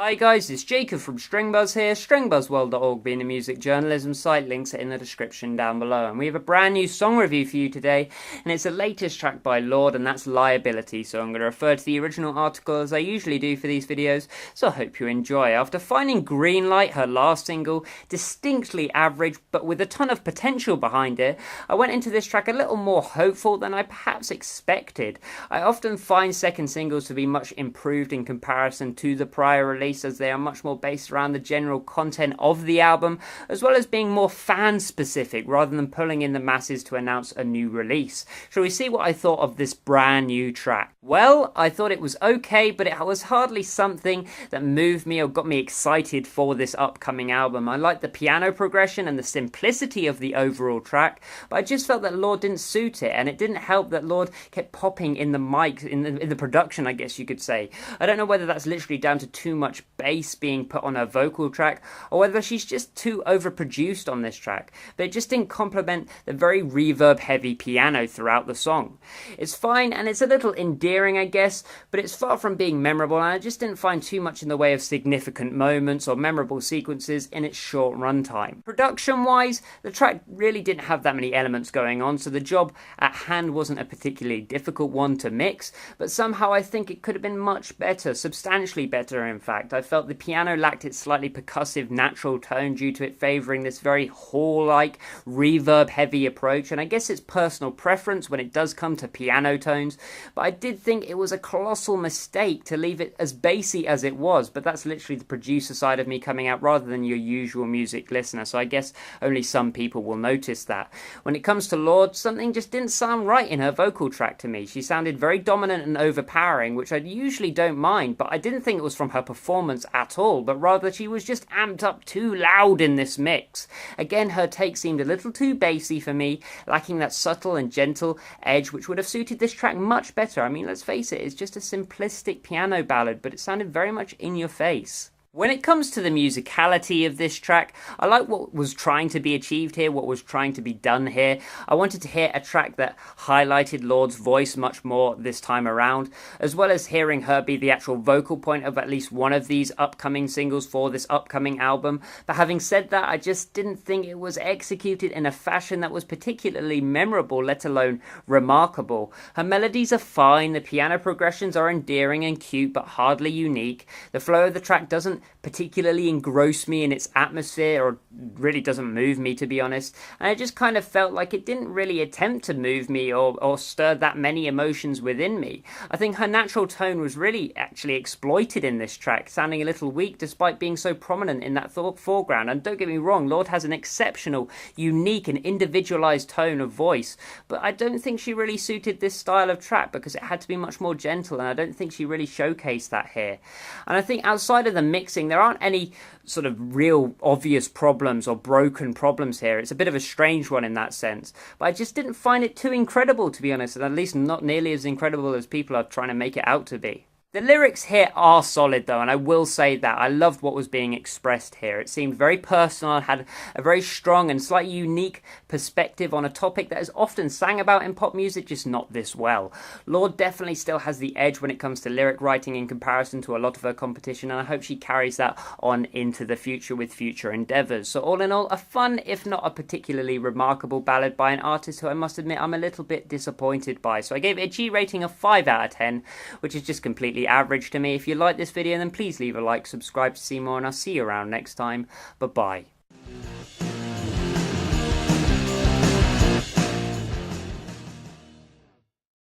Hi guys, it's Jacob from Stringbuzz here, stringbuzzworld.org being a music journalism site, links are in the description down below. And we have a brand new song review for you today, and it's the latest track by Lorde, and that's Liability. So I'm going to refer to the original article as I usually do for these videos, so I hope you enjoy. After finding Greenlight, her last single, distinctly average but with a ton of potential behind it, I went into this track a little more hopeful than I perhaps expected. I often find second singles to be much improved in comparison to the prior release, as they are much more based around the general content of the album, as well as being more fan specific rather than pulling in the masses to announce a new release. Shall we see what I thought of this brand new track? Well, I thought it was okay, but it was hardly something that moved me or got me excited for this upcoming album. I liked the piano progression and the simplicity of the overall track, but I just felt that Lorde didn't suit it, and it didn't help that Lorde kept popping in the mic, in the production, I guess you could say. I don't know whether that's literally down to too much bass being put on her vocal track, or whether she's just too overproduced on this track, but it just didn't complement the very reverb heavy piano throughout the song. It's fine and it's a little endearing, I guess, but it's far from being memorable, and I just didn't find too much in the way of significant moments or memorable sequences in its short runtime. Production wise, the track really didn't have that many elements going on, so the job at hand wasn't a particularly difficult one to mix, but somehow I think it could have been much better, substantially better in fact. I felt the piano lacked its slightly percussive natural tone due to it favouring this very hall-like, reverb-heavy approach, and I guess it's personal preference when it does come to piano tones, but I did think it was a colossal mistake to leave it as bassy as it was, but that's literally the producer side of me coming out rather than your usual music listener, so I guess only some people will notice that. When it comes to Lorde, something just didn't sound right in her vocal track to me. She sounded very dominant and overpowering, which I usually don't mind, but I didn't think it was from her performance at all, but rather she was just amped up too loud in this mix. Again, her take seemed a little too bassy for me, lacking that subtle and gentle edge which would have suited this track much better. I mean, let's face it, it's just a simplistic piano ballad, but it sounded very much in your face. When it comes to the musicality of this track, I like what was trying to be achieved here, what was trying to be done here. I wanted to hear a track that highlighted Lorde's voice much more this time around, as well as hearing her be the actual vocal point of at least one of these upcoming singles for this upcoming album. But having said that, I just didn't think it was executed in a fashion that was particularly memorable, let alone remarkable. Her melodies are fine, the piano progressions are endearing and cute, but hardly unique. The flow of the track doesn't particularly engross me in its atmosphere, or really doesn't move me, to be honest, and I just kind of felt like it didn't really attempt to move me or stir that many emotions within me. I think her natural tone was really actually exploited in this track, sounding a little weak despite being so prominent in that foreground. And don't get me wrong, Lorde has an exceptional, unique and individualized tone of voice, but I don't think she really suited this style of track because it had to be much more gentle, and I don't think she really showcased that here. And I think outside of the mixing, there aren't any sort of real obvious problems or broken problems here. It's a bit of a strange one in that sense, but I just didn't find it too incredible, to be honest, and at least not nearly as incredible as people are trying to make it out to be. The lyrics here are solid though, and I will say that. I loved what was being expressed here. It seemed very personal, had a very strong and slightly unique perspective on a topic that is often sang about in pop music, just not this well. Lorde definitely still has the edge when it comes to lyric writing in comparison to a lot of her competition, and I hope she carries that on into the future with future endeavours. So all in all, a fun, if not a particularly remarkable ballad by an artist who I must admit I'm a little bit disappointed by. So I gave it a G rating of 5 out of 10, which is just completely average to me. If you like this video, then please leave a like, subscribe to see more, and I'll see you around next time. Bye bye.